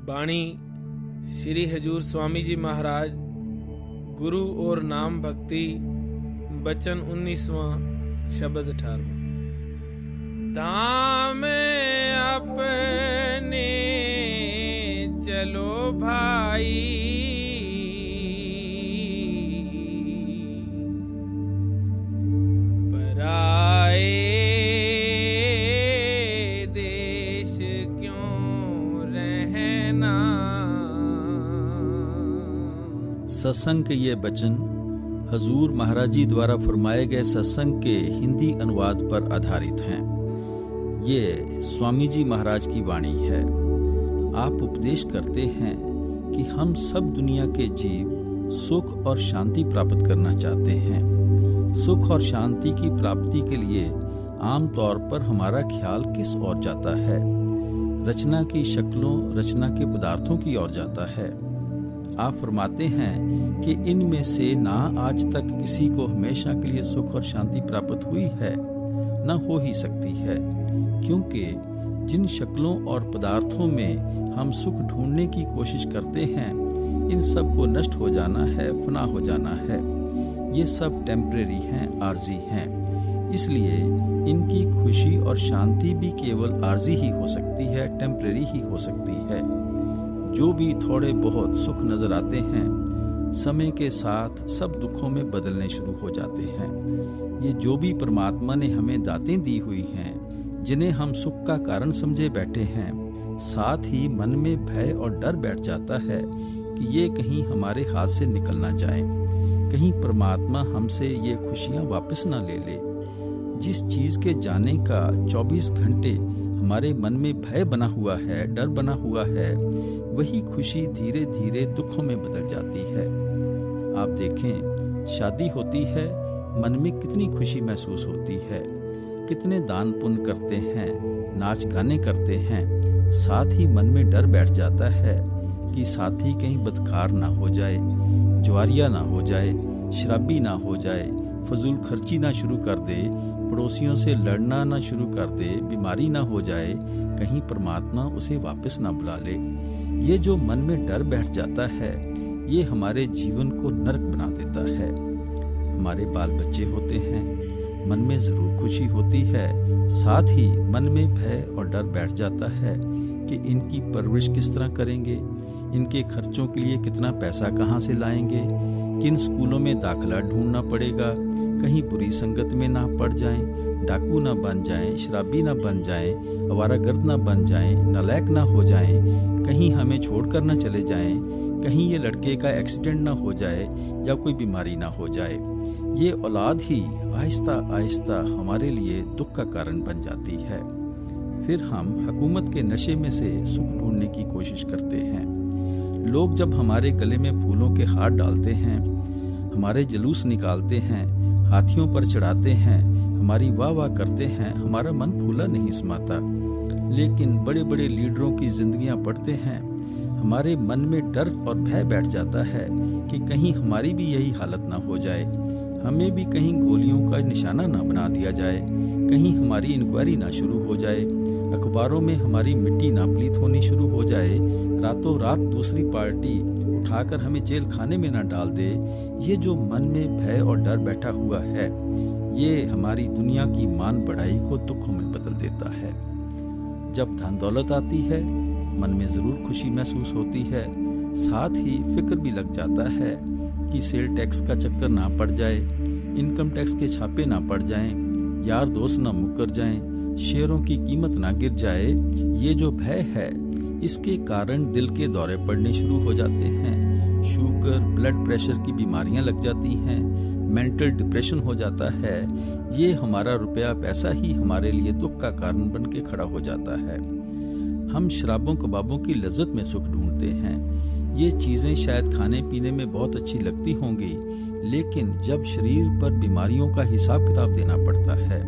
वाणी श्री हजूर स्वामी जी महाराज, गुरु और नाम भक्ति, वचन 19वां, शब्द 18वां। धाम अपने चलो भाई, पराए देश क्यों रहना। सत्संग के ये वचन हजूर महाराज जी द्वारा फरमाए गए सत्संग के हिंदी अनुवाद पर आधारित हैं। ये स्वामी जी महाराज की वाणी है। आप उपदेश करते हैं कि हम सब दुनिया के जीव सुख और शांति प्राप्त करना चाहते हैं। सुख और शांति की प्राप्ति के लिए आम तौर पर हमारा ख्याल किस ओर जाता है? रचना की शक्लों, रचना के पदार्थों की ओर जाता है। आप फरमाते हैं कि इनमें से ना आज तक किसी को हमेशा के लिए सुख और शांति प्राप्त हुई है, न हो ही सकती है, क्योंकि जिन शक्लों और पदार्थों में हम सुख ढूंढने की कोशिश करते हैं, इन सब को नष्ट हो जाना है, फना हो जाना है। ये सब टेम्परेरी हैं, आर्जी हैं। इसलिए इनकी खुशी और शांति भी केवल आर्जी ही हो सकती है, टेम्परेरी ही हो सकती है। जो भी थोड़े बहुत सुख नजर आते हैं, समय के साथ सब दुखों में बदलने शुरू हो जाते हैं। ये जो भी परमात्मा ने हमें दातें दी हुई हैं, जिन्हें हम सुख का कारण समझे बैठे हैं, साथ ही मन में भय और डर बैठ जाता है कि ये कहीं हमारे हाथ से निकल ना जाए, कहीं परमात्मा हमसे ये खुशियां वापस ना ले ले। जिस चीज के जाने का 24 घंटे हमारे मन में भय बना हुआ है, डर बना हुआ है, वही खुशी धीरे धीरे दुखों में बदल जाती है। आप देखें, शादी होती है, मन में कितनी खुशी महसूस होती है, कितने दान पुण्य करते हैं, नाच गाने करते हैं, साथ ही मन में डर बैठ जाता है कि साथी कहीं बदकार ना हो जाए, जुआरिया ना हो जाए, शराबी ना हो जाए, फजूल खर्ची ना शुरू कर दे, पड़ोसियों से लड़ना ना शुरू कर दे, बीमारी ना हो जाए, कहीं परमात्मा उसे वापस ना बुला ले। ये जो मन में डर बैठ जाता है, ये हमारे जीवन को नरक बना देता है। हमारे बाल बच्चे होते हैं, मन में जरूर खुशी होती है, साथ ही मन में भय और डर बैठ जाता है कि इनकी परवरिश किस तरह करेंगे, इनके खर्चों के लिए कितना पैसा कहाँ से लाएंगे, किन स्कूलों में दाखिला ढूंढना पड़ेगा, कहीं बुरी संगत में ना पड़ जाएं, डाकू ना बन जाएं, शराबी ना बन जाएं, आवारागर्द ना बन जाएं, नालायक ना हो जाएं, कहीं हमें छोड़कर ना चले जाएं, कहीं ये लड़के का एक्सीडेंट ना हो जाए या कोई बीमारी ना हो जाए। ये औलाद ही आहिस्ता आहिस्ता हमारे लिए दुख का कारण बन जाती है। फिर हम हुकूमत के नशे में से सुख ढूंढने की कोशिश करते हैं। लोग जब हमारे गले में फूलों के हार डालते हैं, हमारे जुलूस निकालते हैं, हाथियों पर चढ़ाते हैं, हमारी वाह वाह करते हैं, हमारा मन फूला नहीं समाता। लेकिन बड़े बड़े लीडरों की जिंदगियां पढ़ते हैं, हमारे मन में डर और भय बैठ जाता है कि कहीं हमारी भी यही हालत ना हो जाए, हमें भी कहीं गोलियों का निशाना ना बना दिया जाए, कहीं हमारी इंक्वायरी ना शुरू हो जाए, अखबारों में हमारी मिट्टी ना पलीत होनी शुरू हो जाए, रातों रात दूसरी पार्टी उठाकर हमें जेल खाने में ना डाल दे। ये जो मन में भय और डर बैठा हुआ है, ये हमारी दुनिया की मान बढ़ाई को दुखों में बदल देता है। जब धन दौलत आती है, मन में जरूर खुशी महसूस होती है, साथ ही फिक्र भी लग जाता है कि सेल टैक्स का चक्कर ना पड़ जाए, इनकम टैक्स के छापे ना पड़ जाएं, यार दोस्त ना मुकर जाएं, शेयरों की कीमत ना गिर जाए। ये जो भय है, इसके कारण दिल के दौरे पड़ने शुरू हो जाते हैं, शुगर, ब्लड प्रेशर की बीमारियां लग जाती हैं, मेंटल डिप्रेशन हो जाता है। ये हमारा रुपया पैसा ही हमारे लिए दुख का कारण बन के खड़ा हो जाता है। हम शराबों कबाबों की लज्जत में सुख ढूंढते हैं। ये चीजें शायद खाने पीने में बहुत अच्छी लगती होंगी, लेकिन जब शरीर पर बीमारियों का हिसाब किताब देना पड़ता है,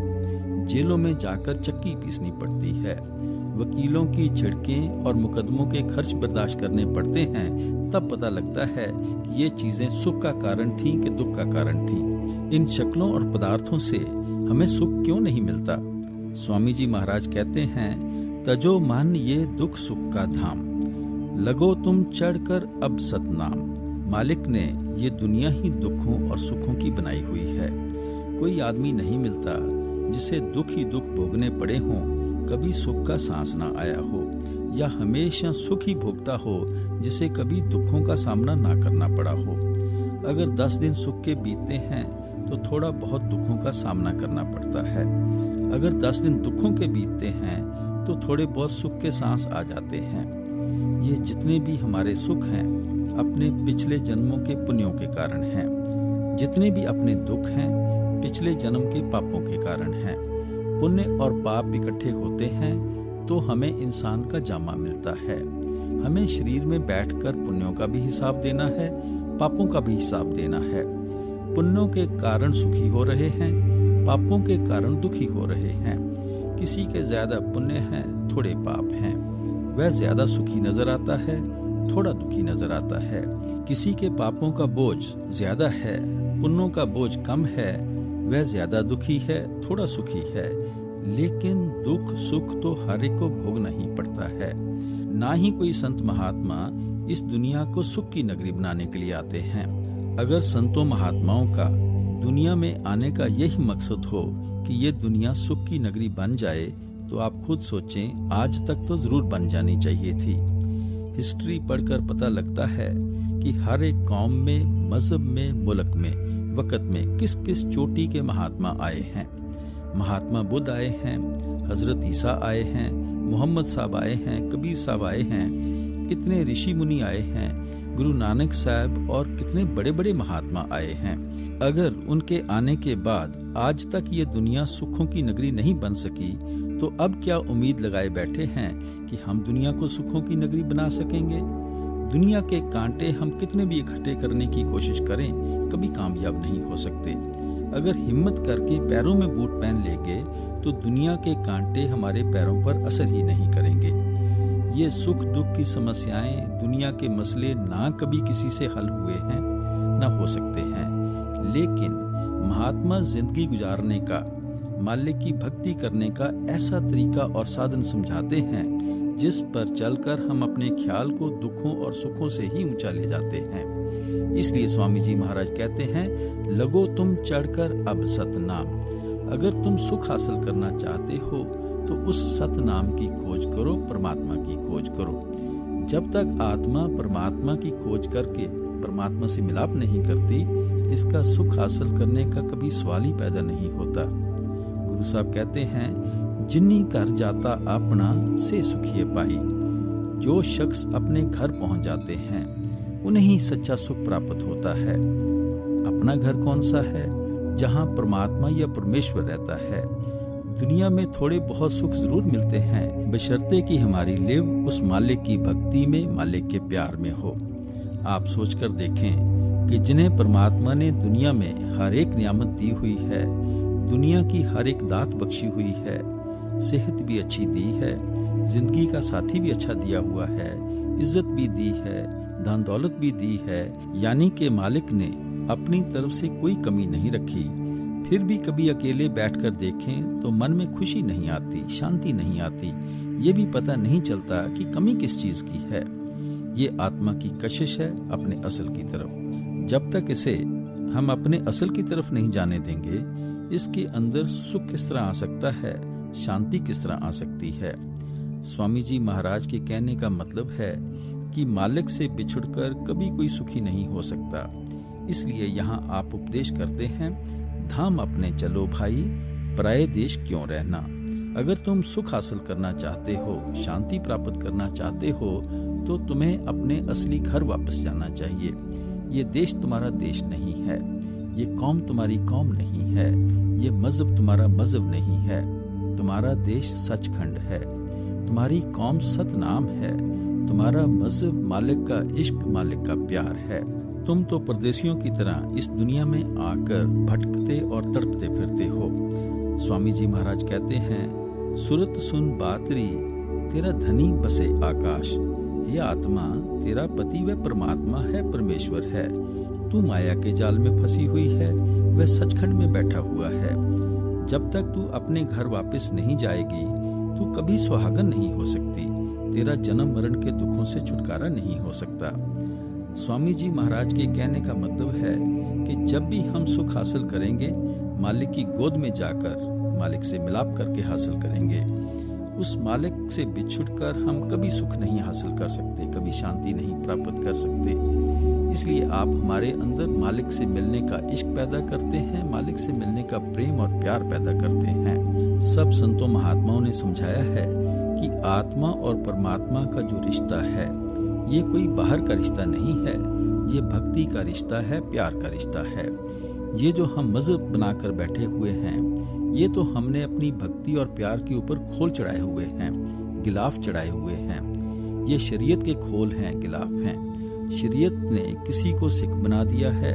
जेलों में जाकर चक्की पीसनी पड़ती है, वकीलों की झिड़कें और मुकदमों के खर्च बर्दाश्त करने पड़ते हैं, तब पता लगता है कि ये चीजें सुख का कारण थीं कि दुख का कारण थीं। इन शक्लों और पदार्थों से हमें सुख क्यों नहीं मिलता? स्वामी जी महाराज कहते हैं, तजो मन ये दुख सुख का धाम। लगो तुम चढ़कर अब सतनाम। मालिक ने ये दुनिया ही दुखों और सुखों की बनाई हुई है। कोई आदमी नहीं मिलता जिसे दुख ही दुख भोगने पड़े हों, कभी सुख का सांस ना आया हो, या हमेशा सुख ही भोगता हो जिसे कभी दुखों का सामना ना करना पड़ा हो। अगर 10 दिन सुख के बीतते हैं तो थोड़ा बहुत दुखों का सामना करना पड़ता है। अगर 10 दिन दुखों के बीतते हैं तो थोड़े बहुत सुख के सांस आ जाते हैं। ये जितने भी हमारे सुख हैं अपने पिछले जन्मों के पुण्यों के कारण हैं। जितने भी अपने दुख हैं पिछले जन्म के पापों के कारण हैं। पुण्य और पाप इकट्ठे होते हैं तो हमें इंसान का जामा मिलता है। हमें शरीर में बैठकर पुण्यों का भी हिसाब देना है, पापों का भी हिसाब देना है। पुण्यों के कारण सुखी हो रहे हैं, पापों के कारण दुखी हो रहे हैं। किसी के ज्यादा पुण्य हैं, थोड़े पाप हैं, वह ज्यादा सुखी नजर आता है, थोड़ा दुखी नजर आता है। किसी के पापों का बोझ ज्यादा है, पुण्यों का बोझ कम है, वह ज्यादा दुखी है, थोड़ा सुखी है। लेकिन दुख सुख तो हर एक को भोगना ही पड़ता है। ना ही कोई संत महात्मा इस दुनिया को सुख की नगरी बनाने के लिए आते हैं। अगर संतों महात्माओं का दुनिया में आने का यही मकसद हो कि ये दुनिया सुख की नगरी बन जाए, तो आप खुद सोचें, आज तक तो जरूर बन जानी चाहिए थी। हिस्ट्री पढ़कर पता लगता है कि हर एक कौम में, मजहब में, मुल्क में, वक्त में किस किस चोटी के महात्मा आए हैं। महात्मा बुद्ध आए हैं, हजरत ईसा आए हैं, मोहम्मद साहब आए हैं, कबीर साहब आए हैं, कितने ऋषि मुनि आए हैं, गुरु नानक साहब और कितने बड़े बड़े महात्मा आए हैं। अगर उनके आने के बाद आज तक ये दुनिया सुखों की नगरी नहीं बन सकी, तो अब क्या उम्मीद लगाए बैठे हैं कि हम दुनिया को सुखों की नगरी बना सकेंगे? दुनिया के कांटे हम कितने भी इकट्ठे करने की कोशिश करें, कभी कामयाब नहीं हो सकते। अगर हिम्मत करके पैरों में बूट पहन लेंगे तो दुनिया के कांटे हमारे पैरों पर असर ही नहीं करेंगे। ये सुख दुख की समस्याएं, दुनिया के मसले ना कभी किसी से हल हुए हैं, ना हो सकते हैं। लेकिन महात्मा जिंदगी गुजारने का, मालिक की भक्ति करने का ऐसा तरीका और साधन समझाते हैं जिस पर चलकर हम अपने ख्याल को दुखों और सुखों से ही ऊंचा ले जाते हैं। इसलिए स्वामी जी महाराज कहते हैं, लगो तुम चढ़कर अब सतनाम। अगर तुम सुख हासिल करना चाहते हो तो उस सतनाम की खोज करो, परमात्मा की खोज करो। जब तक आत्मा परमात्मा की खोज करके परमात्मा से मिलाप नहीं करती, इसका सुख हासिल करने का कभी सवाल ही पैदा नहीं होता। गुरु साहब कहते हैं, जिन्नी घर जाता अपना से सुखिए पाई। जो शख्स अपने घर पहुंच जाते हैं उन्हें ही सच्चा सुख प्राप्त होता है। अपना घर कौन सा है? जहां परमात्मा या परमेश्वर रहता है। दुनिया में थोड़े बहुत सुख जरूर मिलते हैं, बशर्ते कि हमारी लिव उस मालिक की भक्ति में, मालिक के प्यार में हो। आप सोचकर देखें कि जिन्हें परमात्मा ने दुनिया में हर एक नियामत दी हुई है, दुनिया की हर एक दात बख्शी हुई है, सेहत भी अच्छी दी है, जिंदगी का साथी भी अच्छा दिया हुआ है, इज्जत भी दी है, धन दौलत भी दी है, यानी कि मालिक ने अपनी तरफ से कोई कमी नहीं रखी। फिर भी कभी अकेले बैठकर देखें तो मन में खुशी नहीं आती, शांति नहीं आती, ये भी पता नहीं चलता कि कमी किस चीज की है। ये आत्मा की कशिश है अपने असल की तरफ। जब तक इसे हम अपने असल की तरफ नहीं जाने देंगे, इसके अंदर सुख किस तरह आ सकता है, शांति किस तरह आ सकती है। स्वामी जी महाराज के कहने का मतलब है कि मालिक से बिछुड़कर कभी कोई सुखी नहीं हो सकता। इसलिए यहाँ आप उपदेश करते हैं, धाम अपने चलो भाई, पराये देश क्यों रहना। अगर तुम सुख हासिल करना चाहते हो, शांति प्राप्त करना चाहते हो, तो तुम्हें अपने असली घर वापस जाना चाहिए। ये देश तुम्हारा देश नहीं है, ये कौम तुम्हारी कौम नहीं है, ये मजहब तुम्हारा मजहब नहीं है। तुम्हारा देश सचखंड है, तुम्हारी कौम सतनाम है, तुम्हारा मजहब मालिक का इश्क, मालिक का प्यार है। तुम तो परदेशियों की तरह इस दुनिया में आकर भटकते और तड़पते फिरते हो। स्वामी जी महाराज कहते हैं, सुरत सुन बातरी, तेरा धनी बसे आकाश। हे आत्मा, तेरा पति वह परमात्मा है, परमेश्वर है। तू माया के जाल में फंसी हुई है, वह सचखंड में बैठा हुआ है। जब तक तू अपने घर वापस नहीं जाएगी, तू कभी सुहागन नहीं हो सकती। तेरा जन्म मरण के दुखों से छुटकारा नहीं हो सकता। स्वामी जी महाराज के कहने का मतलब है कि जब भी हम सुख हासिल करेंगे, मालिक की गोद में जाकर मालिक से मिलाप करके हासिल करेंगे। उस मालिक से बिछुड़कर हम कभी सुख नहीं हासिल कर सकते, कभी शांति नहीं प्राप्त कर सकते। इसलिए आप हमारे अंदर मालिक से मिलने का इश्क पैदा करते हैं, मालिक से मिलने का प्रेम और प्यार पैदा करते हैं। सब संतों महात्माओं ने समझाया है कि आत्मा और परमात्मा का जो रिश्ता है, ये कोई बाहर का रिश्ता नहीं है, ये भक्ति का रिश्ता है, प्यार का रिश्ता है। ये जो हम मजहब बनाकर बैठे हुए हैं, ये तो हमने अपनी भक्ति और प्यार के ऊपर खोल चढ़ाए हुए हैं, गिलाफ चढ़ाए हुए हैं। ये शरीयत के खोल हैं, गिलाफ हैं। शरीयत ने किसी को सिख बना दिया है,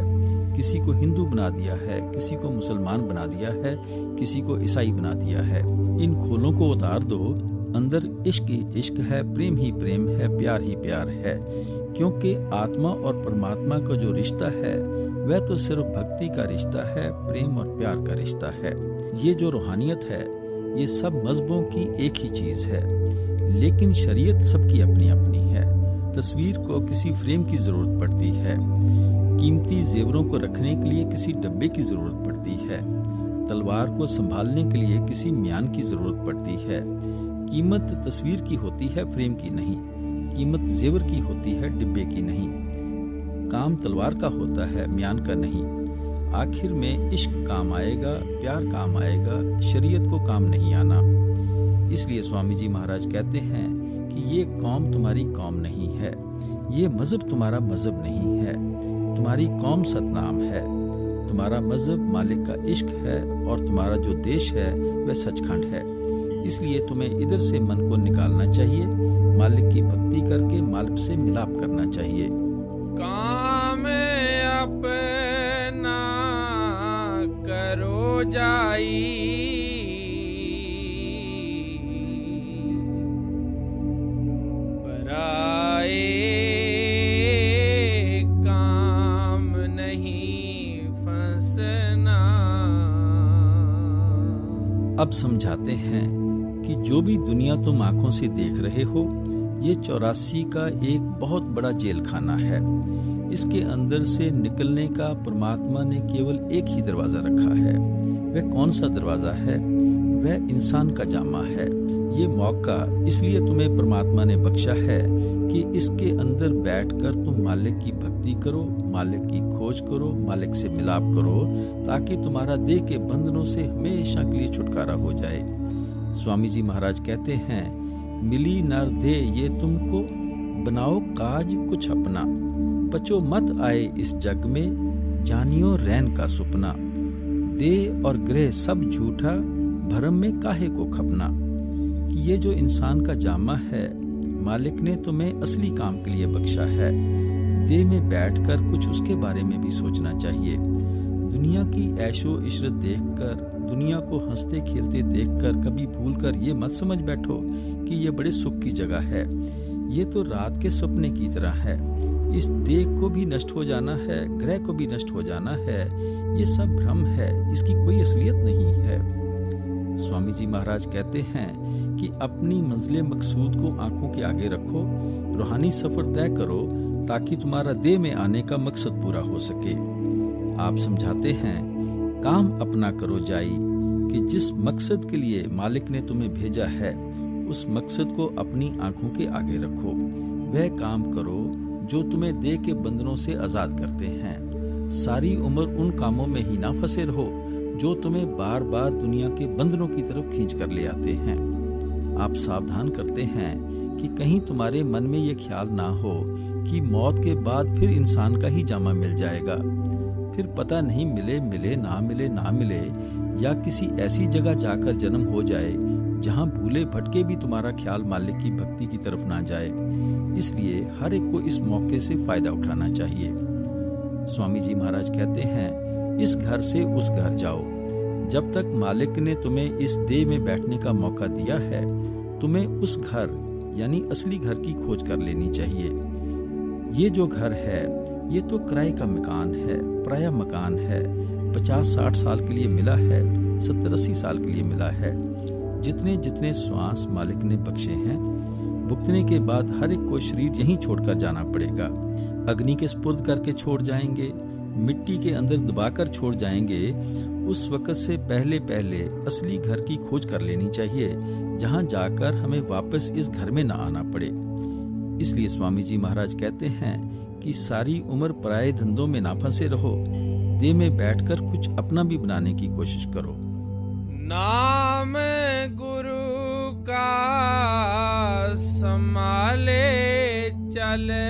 किसी को हिंदू बना दिया है, किसी को मुसलमान बना दिया है, किसी को ईसाई बना दिया है। इन खोलों को उतार दो, अंदर इश्क ही इश्क है, प्रेम ही प्रेम है, प्यार ही प्यार है। क्योंकि आत्मा और परमात्मा का जो रिश्ता है वह तो सिर्फ भक्ति का रिश्ता है, प्रेम और प्यार का रिश्ता है। ये जो रूहानियत है, ये सब मजहबों की एक ही चीज है, लेकिन शरीयत सबकी अपनी अपनी है। तस्वीर को किसी फ्रेम की जरूरत पड़ती है, कीमती जेवरों को रखने के लिए किसी डब्बे की जरूरत पड़ती है, तलवार को संभालने के लिए किसी म्यान की जरूरत पड़ती है। कीमत तस्वीर की होती है, फ्रेम की नहीं। कीमत जेवर की होती है, डिब्बे की नहीं। काम तलवार का होता है, म्यान का नहीं। आखिर में इश्क काम आएगा, प्यार काम आएगा, शरीयत को काम नहीं आना। इसलिए स्वामी जी महाराज कहते हैं कि ये कौम तुम्हारी कौम नहीं है, ये मजहब तुम्हारा मजहब नहीं है, तुम्हारी कौम सतनाम है। तुम्हारा मजहब मालिक का इश्क है और तुम्हारा जो देश है वह सचखंड है। इसलिए तुम्हें इधर से मन को निकालना चाहिए, मालिक की भक्ति करके मालिक से मिलाप करना चाहिए। काम अपना करो जाई, पराए काम नहीं फंसना। अब समझाते हैं कि जो भी दुनिया तुम आंखों से देख रहे हो, ये 84 का एक बहुत बड़ा जेल खाना है। इसके अंदर से निकलने का परमात्मा ने केवल एक ही दरवाजा रखा है। वह कौन सा दरवाजा है? वह इंसान का जामा है। ये मौका इसलिए तुम्हें परमात्मा ने बख्शा है कि इसके अंदर बैठकर तुम मालिक की भक्ति करो, मालिक की खोज करो, मालिक से मिलाप करो, ताकि तुम्हारा देह के बंधनों से हमेशा के लिए छुटकारा हो जाए। स्वामी जी महाराज कहते हैं, मिली नर दे ये तुमको, बनाओ काज कुछ अपना, बचो मत आए इस जग में, जानियो रैन का सुपना, देह और ग्रह सब झूठा, भरम में काहे को खपना। कि ये जो इंसान का जामा है, मालिक ने तुम्हें असली काम के लिए बख्शा है। देह में बैठकर कुछ उसके बारे में भी सोचना चाहिए। दुनिया की ऐशो इशरत देखकर, दुनिया को हंसते खेलते देखकर कभी भूलकर ये मत समझ बैठो कि ये बड़े सुख की जगह है। ये तो रात के सपने की तरह है। इस देह को भी नष्ट हो जाना है, ग्रह को भी नष्ट हो जाना है। ये सब भ्रम है, इसकी कोई असलियत नहीं है। स्वामी जी महाराज कहते हैं कि अपनी मंजिल मकसूद को आंखों के आगे रखो, रूहानी सफर तय करो, ताकि तुम्हारा देह में आने का मकसद पूरा हो सके। आप समझाते हैं, काम अपना करो जाई, कि जिस मकसद के लिए मालिक ने तुम्हें भेजा है, उस मकसद को अपनी आंखों के आगे रखो। वह काम करो जो तुम्हें देह के बंधनों से आजाद करते हैं। सारी उम्र उन कामों में ही ना फंसे रहो जो तुम्हें बार बार दुनिया के बंधनों की तरफ खींच कर ले आते हैं। आप सावधान करते हैं कि कहीं तुम्हारे मन में ये ख्याल ना हो कि मौत के बाद फिर इंसान का ही जामा मिल जाएगा, फिर पता नहीं मिले ना मिले, या किसी ऐसी जगह जाकर जन्म हो जाए जहां भूले भटके भी तुम्हारा ख्याल मालिक की भक्ति की तरफ ना जाए। इसलिए हर एक को इस मौके से फायदा उठाना चाहिए। स्वामी जी महाराज कहते हैं, इस घर से उस घर जाओ। जब तक मालिक ने तुम्हें इस देह में बैठने का मौका दिया है, तुम्हें उस घर यानी असली घर की खोज कर लेनी चाहिए। ये जो घर है, ये तो किराए का मकान है, पराया मकान है। 50-60 साल के लिए मिला है, 70-80 साल के लिए मिला है। जितने जितने श्वास मालिक ने बख्शे हैं, भुगतने के बाद हर एक को शरीर यहीं छोड़कर जाना पड़ेगा। अग्नि के स्पुर्द करके छोड़ जाएंगे, मिट्टी के अंदर दबाकर छोड़ जाएंगे। उस वक्त से पहले पहले असली घर की खोज कर लेनी चाहिए, जहां जाकर हमें वापस इस घर में ना आना पड़े। इसलिए स्वामी जी महाराज कहते हैं कि सारी उम्र पराये धंधों में ना फंसे रहो, देह में बैठकर कुछ अपना भी बनाने की कोशिश करो। नाम गुरु का संभाले चले,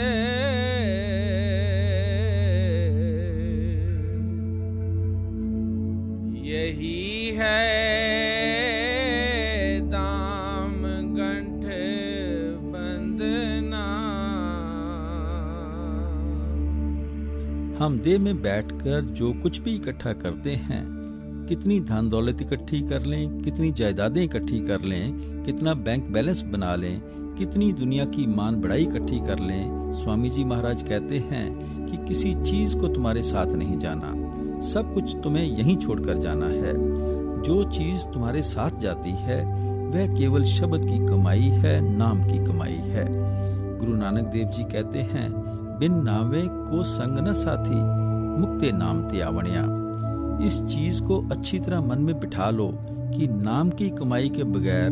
यही है दाम गंठ बंधना। हम देह में बैठकर जो कुछ भी इकट्ठा करते हैं, कितनी धन दौलत इकट्ठी कर लें, कितनी जायदादें इकट्ठी कर लें, कितना बैंक बैलेंस बना लें, कितनी दुनिया की मान बढ़ाई इकट्ठी कर लें, स्वामी जी महाराज कहते हैं कि किसी चीज को तुम्हारे साथ नहीं जाना, सब कुछ तुम्हें यहीं छोड़कर जाना है। जो चीज तुम्हारे साथ जाती है वह केवल शब्द की कमाई है, नाम की कमाई है। गुरु नानक देव जी कहते हैं, बिन नावे को संग न साथी, मुक्ते नाम ते आवणिया। इस चीज को अच्छी तरह मन में बिठा लो कि नाम की कमाई के बगैर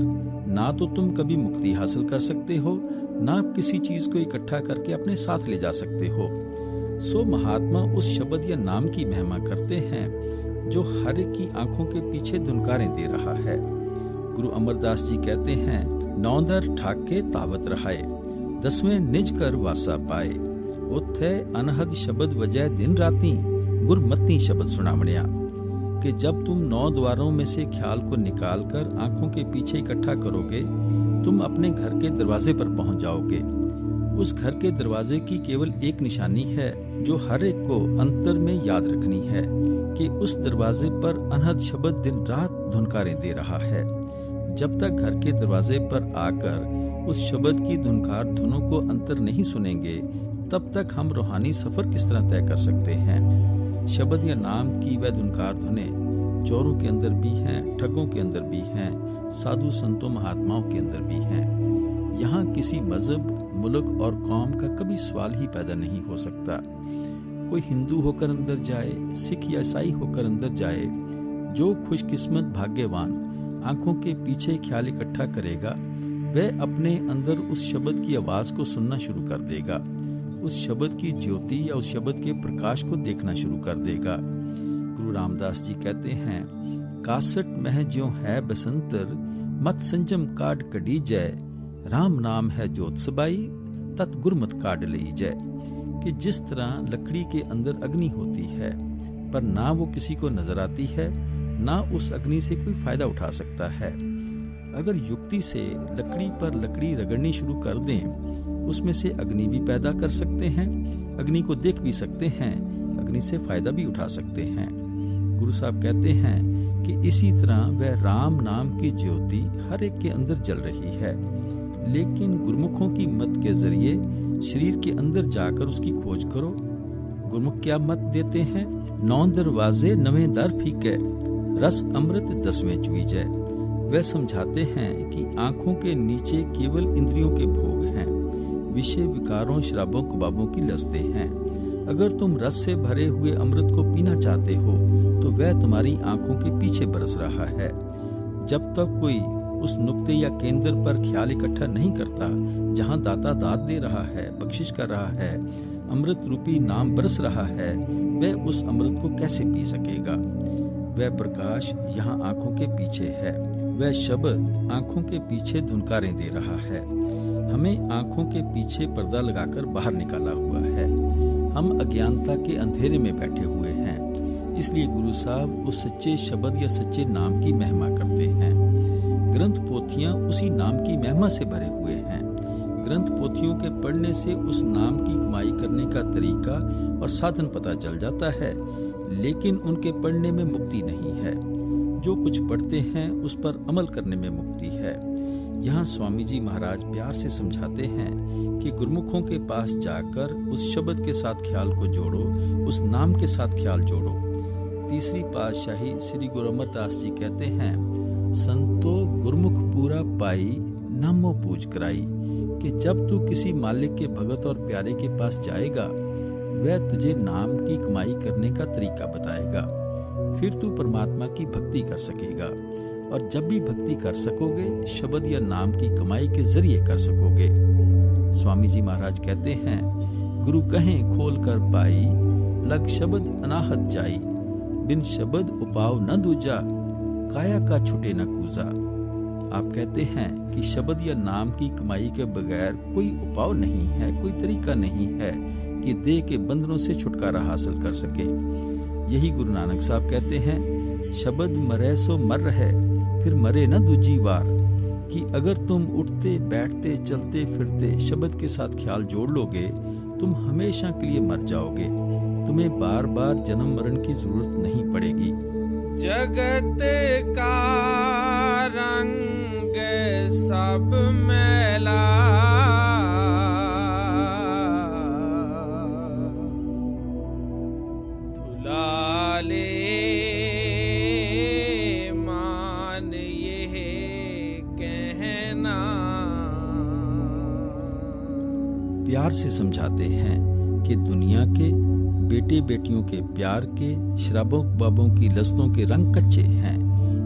ना तो तुम कभी मुक्ति हासिल कर सकते हो, ना किसी चीज को इकट्ठा करके अपने साथ ले जा सकते हो। सो महात्मा उस शब्द या नाम की महिमा करते हैं जो हर एक की आंखों के पीछे धुनकारें दे रहा है। गुरु अमरदास जी कहते हैं, नौंदर ठाके तावत रहाए, 10वें निज कर वासा पाए, उथे अनहद शब्द वजह दिन राती, गुरमती शब्द सुनावणिया। कि जब तुम 9 द्वारों में से ख्याल को निकालकर आंखों के पीछे इकट्ठा करोगे, तुम अपने घर के दरवाजे पर पहुंच जाओगे। उस घर के दरवाजे की केवल एक निशानी है जो हर एक को अंतर में याद रखनी है कि उस दरवाजे पर अनहद शब्द दिन रात धुनकारें दे रहा है। जब तक घर के दरवाजे पर आकर उस शब्द की धुनकार धुनों को अंतर नहीं सुनेंगे, तब तक हम रूहानी सफर किस तरह तय कर सकते हैं। शब्द या नाम की वह धुनकार धुनें चोरों के अंदर भी हैं, ठगों के अंदर भी हैं, साधु संतों महात्माओं के अंदर भी हैं। यहाँ किसी मजहब, मुल्क और कौम का कभी सवाल ही पैदा नहीं हो सकता। कोई हिंदू होकर अंदर जाए, सिख या ईसाई होकर अंदर जाए, जो खुशकिस्मत भाग्यवान आंखों के पीछे ख्याल इकट्ठा करेगा, वह अपने अंदर उस शब्द की आवाज को सुनना शुरू कर देगा, उस शब्द की ज्योति या उस शब्द के प्रकाश को देखना शुरू कर देगा। गुरु रामदास जी कहते हैं, 61 मह ज्यों है बसंतर, मत संजम काट कड़ी जय, राम नाम है ज्योत सबाई, तत् गुरमत काट ली जय। कि जिस तरह लकड़ी के अंदर अग्नि होती है, पर ना वो किसी को नजर आती है, ना उस अग्नि से कोई फायदा उठा सकता है। अगर युक्ति से लकड़ी पर लकड़ी रगड़नी शुरू कर दें, उसमें से अग्नि भी पैदा कर सकते हैं, अग्नि को देख भी सकते हैं, अग्नि से फायदा भी उठा सकते हैं। गुरु साहब कहते हैं कि इसी तरह वह राम नाम की ज्योति हर एक के अंदर जल रही है, लेकिन गुरुमुखों की मत के जरिए शरीर के अंदर जाकर उसकी खोज करो। गुरुमुख क्या मत देते हैं? 9 दरवाजे 9 दर फीके, रस अमृत 10वें चुईजय। वह समझाते हैं कि आंखों के नीचे केवल इंद्रियों के भोग हैं, विषय विकारों शराबों कबाबों की लस्तें हैं। अगर तुम रस से भरे हुए अमृत को पीना चाहते हो तो वह तुम्हारी आंखों के पीछे बरस रहा है। जब तक कोई उस नुक्ते या केंद्र पर ख्याल इकट्ठा नहीं करता जहां दाता दाद दे रहा है, बख्शिश कर रहा है, अमृत रूपी नाम बरस रहा है, वह उस अमृत को कैसे पी सकेगा? वह प्रकाश यहाँ आंखों के पीछे है, वह शब्द आंखों के पीछे धुनकारें दे रहा है। हमें आंखों के पीछे पर्दा लगाकर बाहर निकाला हुआ है। हम अज्ञानता के अंधेरे में बैठे हुए हैं। इसलिए गुरु साहब उस सच्चे शब्द या सच्चे नाम की महिमा करते हैं। ग्रंथ पोथियां उसी नाम की महिमा से भरे हुए हैं। ग्रंथ पोथियों के पढ़ने से उस नाम की कमाई करने का तरीका और साधन पता चल जाता है, लेकिन उनके पढ़ने में मुक्ति नहीं है। जो कुछ पढ़ते हैं उस पर अमल करने में मुक्ति है। यहाँ स्वामी जी महाराज प्यार से समझाते हैं कि गुरुमुखों के पास जाकर उस शब्द के साथ ख्याल को जोड़ो, उस नाम के साथ ख्याल जोड़ो। तीसरी पातशाही श्री गुरु अमरदास जी कहते हैं, संतो गुरमुख पूरा पाई, नामो पूज कराई, कि जब तू किसी मालिक के भगत और प्यारे के पास जाएगा, वह तुझे नाम की कमाई करने का तरीका बताएगा। फिर तू परमात्मा की भक्ति कर सकेगा, और जब भी भक्ति कर सकोगे, शब्द या नाम की कमाई के जरिए कर सकोगे। स्वामी जी महाराज कहते हैं, गुरु कहें खोल कर पाई, लग शब्द अनाहत जाई, बिन शब्द उपाव न दूजा, काया का छुटे न कूजा। आप कहते हैं कि शब्द या नाम की कमाई के बगैर कोई उपाव नहीं है, कोई तरीका नहीं है कि देह के बंधनों से छुटकारा हासिल कर सके। यही गुरु नानक साहब कहते हैं, शब्द मरे सो मर रहे, फिर मरे न दूजी बार, कि अगर तुम उठते बैठते चलते फिरते शब्द के साथ ख्याल जोड़ लोगे, तुम हमेशा के लिए मर जाओगे। तुम्हें बार बार जन्म मरण की जरूरत नहीं पड़ेगी। जगत का रंग सब मैला, धुला ले मान ये कहना। प्यार से समझाते हैं कि दुनिया के बेटे बेटियों के प्यार के, शराबों बाबों की लस्तों के रंग कच्चे हैं।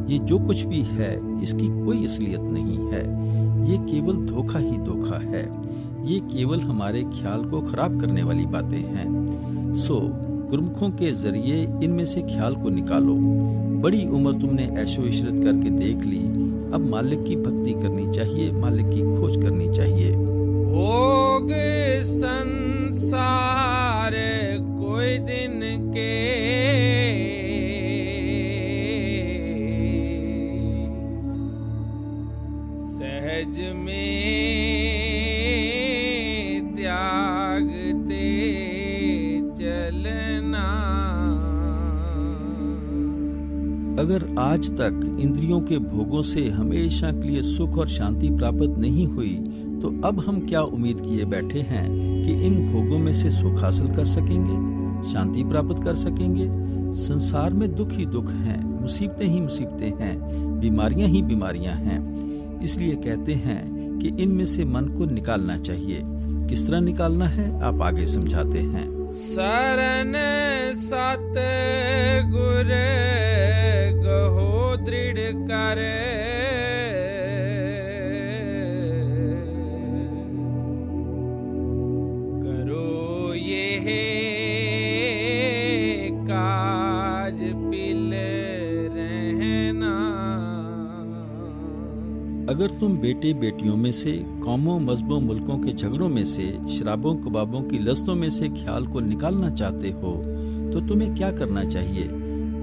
ये जो कुछ भी है, इसकी कोई असलियत नहीं है। ये केवल धोखा ही धोखा है। ये केवल हमारे ख्याल को खराब करने वाली बातें हैं। सो गुरुमुखों के जरिए इनमें से ख्याल को निकालो। बड़ी उम्र तुमने ऐशो इशरत करके देख ली, अब मालिक की भक्ति करनी चाहिए, मालिक की खोज करनी चाहिए। भोग संसार कोई दिन के, सहज में त्यागते चलना। अगर आज तक इंद्रियों के भोगों से हमेशा के लिए सुख और शांति प्राप्त नहीं हुई, तो अब हम क्या उम्मीद किए बैठे हैं कि इन भोगों में से सुख हासिल कर सकेंगे, शांति प्राप्त कर सकेंगे? संसार में दुख ही दुख हैं, मुसीबतें ही मुसीबतें हैं, बीमारियां ही बीमारियां हैं। इसलिए कहते हैं कि इनमें से मन को निकालना चाहिए। किस तरह निकालना है, आप आगे समझाते हैं। शरण सत गुर गहो दृढ़ करे, काज पिल रहना। अगर तुम बेटे बेटियों में से, कौमों मजहबों मुल्कों के झगड़ों में से, शराबों कबाबों की लस्तों में से ख्याल को निकालना चाहते हो, तो तुम्हें क्या करना चाहिए?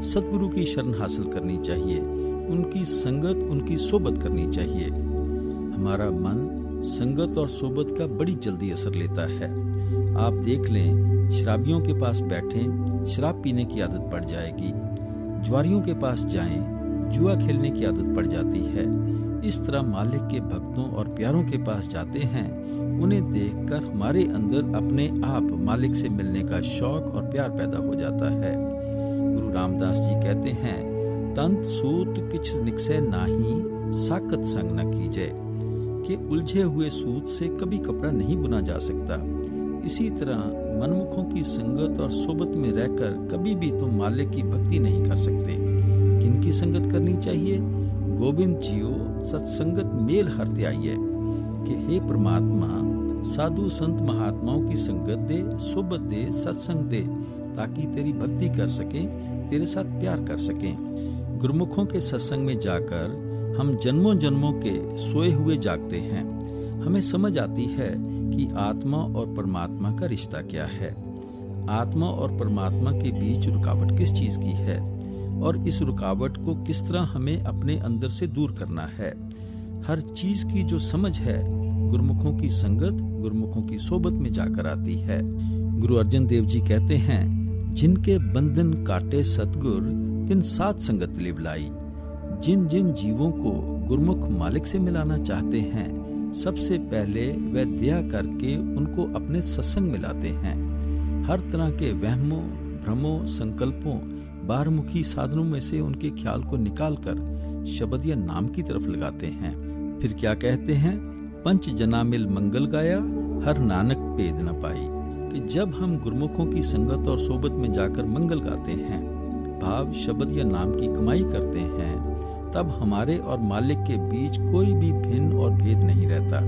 सतगुरु की शरण हासिल करनी चाहिए, उनकी संगत, उनकी सोबत करनी चाहिए। हमारा मन संगत और सोबत का बड़ी जल्दी असर लेता है। आप देख लें, शराबियों के पास बैठें, शराब पीने की आदत पड़ जाएगी। जुआरियों के पास जाएं, जुआ खेलने की आदत पड़ जाती है। इस तरह मालिक के भक्तों और प्यारों के पास जाते हैं, उन्हें देखकर हमारे अंदर अपने आप मालिक से मिलने का शौक और प्यार पैदा हो जाता है। गुरु रामदास जी कहते हैं, तंत सूत किछ निकसे नाही, साकत संग न कीजे, कि उलझे हुए सूत से कभी कपड़ा नहीं बुना जा सकता। इसी तरह मनमुखों की संगत और सोबत में रहकर कभी भी तुम मालिक की भक्ति नहीं कर सकते। किनकी संगत करनी चाहिए? गोविंद जियो सत्संगत मेल हरते आइए, कि हे परमात्मा, साधु संत महात्माओं की संगत दे, सोबत दे, सत्संग दे, ताकि तेरी भक्ति कर सकें, तेरे साथ प्यार कर सकें। गुरुमुखों के सत्संग में जाकर हम जन्मों जन्मों के सोए हुए जागते हैं। हमें समझ आती है कि आत्मा और परमात्मा का रिश्ता क्या है, आत्मा और परमात्मा के बीच रुकावट किस चीज की है, और इस रुकावट को किस तरह हमें अपने अंदर से दूर करना है। हर चीज की जो समझ है, गुरुमुखों की संगत, गुरुमुखों की सोबत में जाकर आती है। गुरु अर्जन देव जी कहते हैं, जिनके बंधन काटे सतगुर, तिन साथ संगत लिवलाई। जिन जिन जीवों को गुरुमुख मालिक से मिलाना चाहते हैं, सबसे पहले वह दया करके उनको अपने सत्संग में लाते हैं। हर तरह के वहमों, भ्रमों, संकल्पों, बारमुखी साधनों में से उनके ख्याल को निकालकर शब्द या नाम की तरफ लगाते हैं। फिर क्या कहते हैं? पंच जना मिल मंगल गाया, हर नानक पेद न पाई। कि जब हम गुरमुखों की संगत और सोबत में जाकर मंगल गाते हैं, भाव शब्द या नाम की कमाई करते हैं, तब हमारे और मालिक के बीच कोई भी भिन्न और भेद नहीं रहता।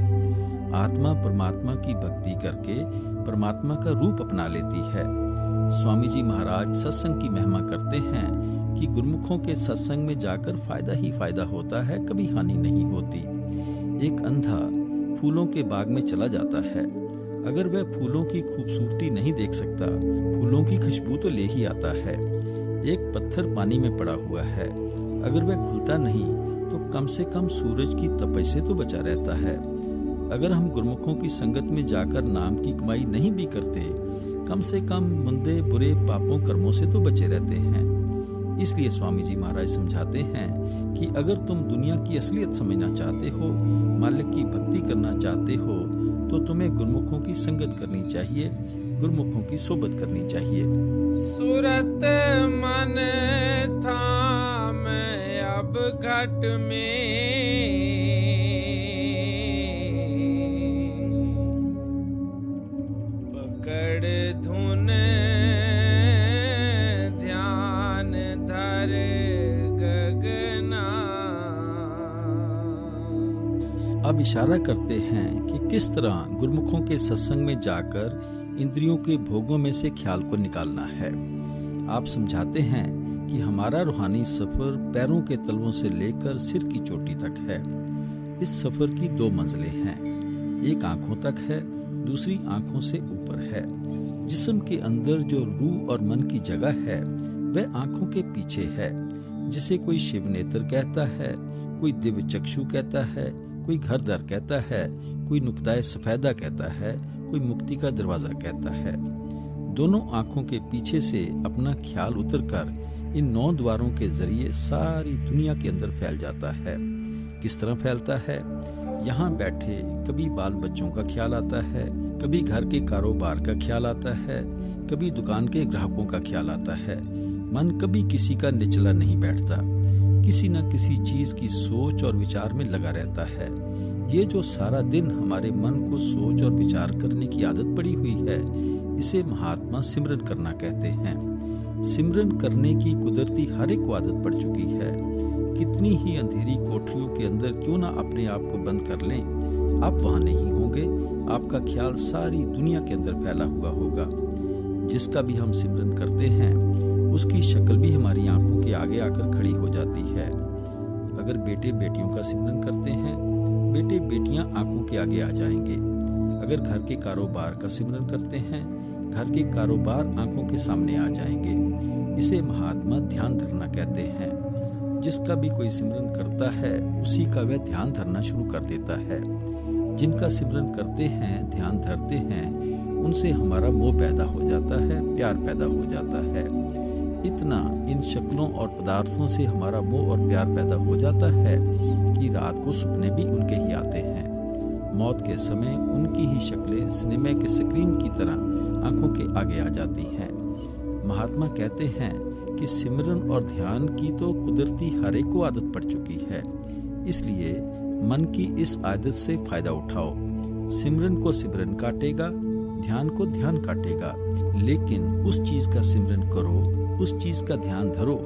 आत्मा परमात्मा की भक्ति करके परमात्मा का रूप अपना लेती है। स्वामी जी महाराज सत्संग की महिमा करते हैं कि गुरमुखों के सत्संग में जाकर फायदा ही फायदा होता है, कभी हानि नहीं होती। एक अंधा फूलों के बाग में चला जाता है, अगर वह फूलों की खूबसूरती नहीं देख सकता, फूलों की खुशबू तो ले ही आता है। एक पत्थर पानी में पड़ा हुआ है, अगर वह खुलता नहीं तो कम से कम सूरज की तपश से तो बचा रहता है। अगर हम गुरमुखों की संगत में जाकर नाम की कमाई नहीं भी करते, कम से कम मंदे बुरे पापों कर्मों से तो बचे रहते हैं। इसलिए स्वामी जी महाराज समझाते हैं कि अगर तुम दुनिया की असलियत समझना चाहते हो, मालिक की भक्ति करना चाहते हो, तो तुम्हें गुरमुखों की संगत करनी चाहिए, गुरमुखों की सोबत करनी चाहिए। सूरत मन था मैं अब घट में, पकड़ धुन ध्यान धर गगना। अब इशारा करते हैं कि किस तरह गुरमुखों के सत्संग में जाकर इंद्रियों के भोगों में से ख्याल को निकालना है। आप समझाते हैं कि हमारा रूहानी सफर पैरों के तलवों से लेकर सिर की चोटी तक है। इस सफर की 2 मंजिलें हैं, एक आंखों तक है, दूसरी आंखों से ऊपर है। जिस्म के अंदर जो रूह और मन की जगह है वह आंखों के पीछे है, जिसे कोई शिव नेत्र कहता है, कोई दिव्य चक्षु कहता है, कोई घर द्वार कहता है, कोई नुक्ताए सफेदा कहता है, कोई मुक्ति का दरवाजा कहता है। दोनों आंखों के पीछे से अपना ख्याल उतरकर इन 9 द्वारों के जरिए सारी दुनिया के अंदर फैल जाता है। किस तरह फैलता है? यहाँ बैठे कभी बाल बच्चों का ख्याल आता है, कभी घर के कारोबार का ख्याल आता है, कभी दुकान के ग्राहकों का ख्याल आता है। मन कभी किसी का निचला नहीं बैठता, किसी न किसी चीज की सोच और विचार में लगा रहता है। ये जो सारा दिन हमारे मन को सोच और विचार करने की आदत पड़ी हुई है, इसे महात्मा सिमरन करना कहते हैं। सिमरन करने की कुदरती हर एक को आदत पड़ चुकी है। कितनी ही अंधेरी कोठरियों के अंदर क्यों ना अपने आप को बंद कर लें, आप वहां नहीं होंगे, आपका ख्याल सारी दुनिया के अंदर फैला हुआ होगा। जिसका भी हम सिमरन करते हैं उसकी शक्ल भी हमारी आंखों के आगे आकर खड़ी हो जाती है। अगर बेटे बेटियों का सिमरन करते हैं, बेटे बेटियां आंखों के आगे आ जाएंगे। अगर घर के कारोबार का सिमरन करते हैं, घर के कारोबार आंखों के सामने आ जाएंगे। इसे महात्मा ध्यान धरना कहते हैं। जिसका भी कोई सिमरन करता है उसी का वह ध्यान धरना शुरू कर देता है। जिनका सिमरन करते हैं, ध्यान धरते हैं, उनसे हमारा मोह पैदा हो जाता है, प्यार पैदा हो जाता है। इतना इन शक्लों और पदार्थों से हमारा मोह और प्यार पैदा हो जाता है कि रात को सपने भी उनके ही आते हैं। मौत के समय उनकी ही शक्लें सिनेमा के स्क्रीन की तरह आंखों के आगे आ जाती हैं। महात्मा कहते हैं कि सिमरन और ध्यान की तो कुदरती हर एक को आदत पड़ चुकी है, इसलिए मन की इस आदत से फायदा उठाओ। सिमरन को सिमरन काटेगा, ध्यान को ध्यान काटेगा, लेकिन उस चीज का सिमरन करो, उस चीज का ध्यान धरो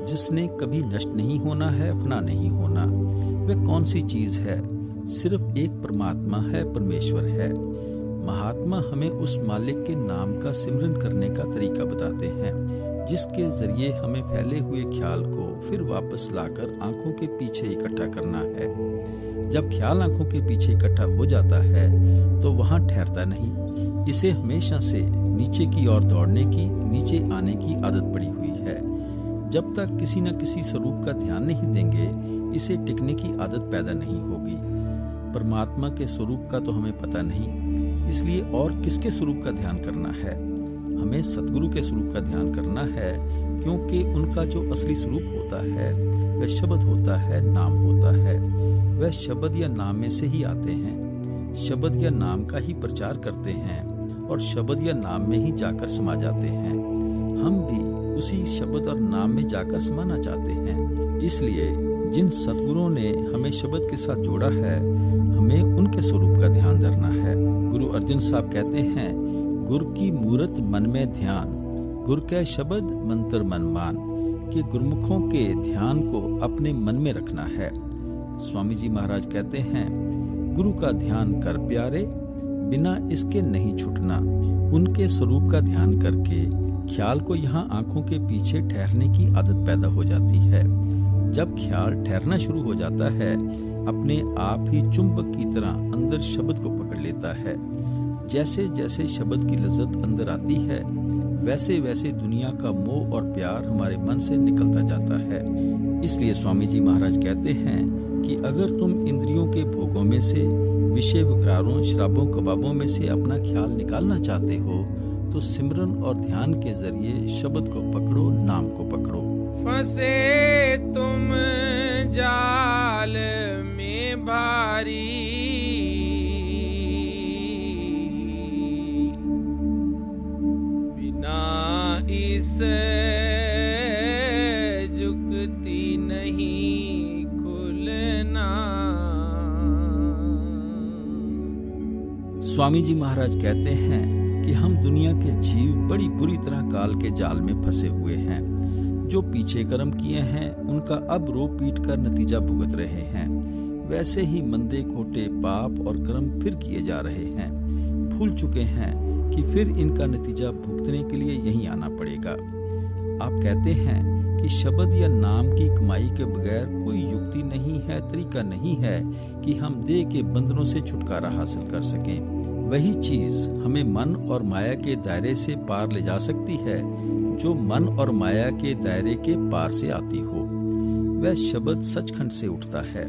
जिसने कभी नष्ट नहीं होना है, फना नहीं होना। वह कौन सी चीज है? सिर्फ एक परमात्मा है, परमेश्वर है। महात्मा हमें उस मालिक के नाम का सिमरन करने का तरीका बताते हैं, जिसके जरिए हमें फैले हुए ख्याल को फिर वापस लाकर आंखों के पीछे इकट्ठा करना है। जब ख्याल आंखों के पीछे इकट्ठा हो जाता है तो वहां ठहरता नहीं। इसे हमेशा से नीचे की ओर दौड़ने की, नीचे आने की आदत पड़ी हुई है। जब तक किसी न किसी स्वरूप का ध्यान नहीं देंगे, इसे टिकने की आदत पैदा नहीं होगी। परमात्मा के स्वरूप का तो हमें पता नहीं, इसलिए और किसके स्वरूप का ध्यान करना है? हमें सतगुरु के स्वरूप का ध्यान करना है, क्योंकि उनका जो असली स्वरूप होता है वह शब्द होता है, नाम होता है। वह शब्द या नाम में से ही आते हैं, शब्द या नाम का ही प्रचार करते हैं और शब्द या नाम में ही जाकर समा जाते हैं। हम भी उसी शब्द और नाम में जाकर समाना चाहते हैं, इसलिए जिन सतगुरुओं ने हमें शब्द के साथ जोड़ा है, हमें उनके स्वरूप का ध्यान धरना है। गुरु अर्जन साहब कहते हैं, गुर की मूरत मन में ध्यान, गुर के शब्द मंत्र मन मान, कि गुरुमुखों के ध्यान को अपने मन में रखना है। स्वामी जी महाराज कहते हैं, गुरु का ध्यान कर प्यारे, बिना इसके नहीं छूटना। उनके स्वरूप का ध्यान करके ख्याल को यहाँ आंखों के पीछे ठहरने की आदत पैदा हो जाती है। जब ख्याल ठहरना शुरू हो जाता है, अपने आप ही चुंबक की तरह अंदर शब्द को पकड़ लेता है। जैसे जैसे शब्द की लज्जत अंदर आती है, वैसे वैसे दुनिया का मोह और प्यार हमारे मन से निकलता जाता है। इसलिए स्वामी जी महाराज कहते हैं कि अगर तुम इंद्रियों के भोगों में से, विषय विकारों, शराबों, कबाबों में से अपना ख्याल निकालना चाहते हो, तो सिमरन और ध्यान के जरिए शब्द को पकड़ो, नाम को पकड़ो। फंसे तुम जाल में भारी, बिना इस जुगती नहीं खुलना। स्वामी जी महाराज कहते हैं कि हम दुनिया के जीव बड़ी बुरी तरह काल के जाल में फंसे हुए हैं। जो पीछे कर्म किए हैं, उनका अब रो पीट कर नतीजा भुगत रहे हैं। वैसे ही मंदे खोटे पाप और कर्म फिर किए जा रहे हैं। भूल चुके हैं कि फिर इनका नतीजा भुगतने के लिए यहीं आना पड़ेगा। आप कहते हैं कि शब्द या नाम की कमाई के बगैर कोई युक्ति नहीं है, तरीका नहीं है कि हम देह के बंधनों से छुटकारा हासिल कर सकें। वही चीज हमें मन और माया के दायरे से पार ले जा सकती है, जो मन और माया के दायरे के पार से आती हो। वह शब्द सचखंड से उठता है।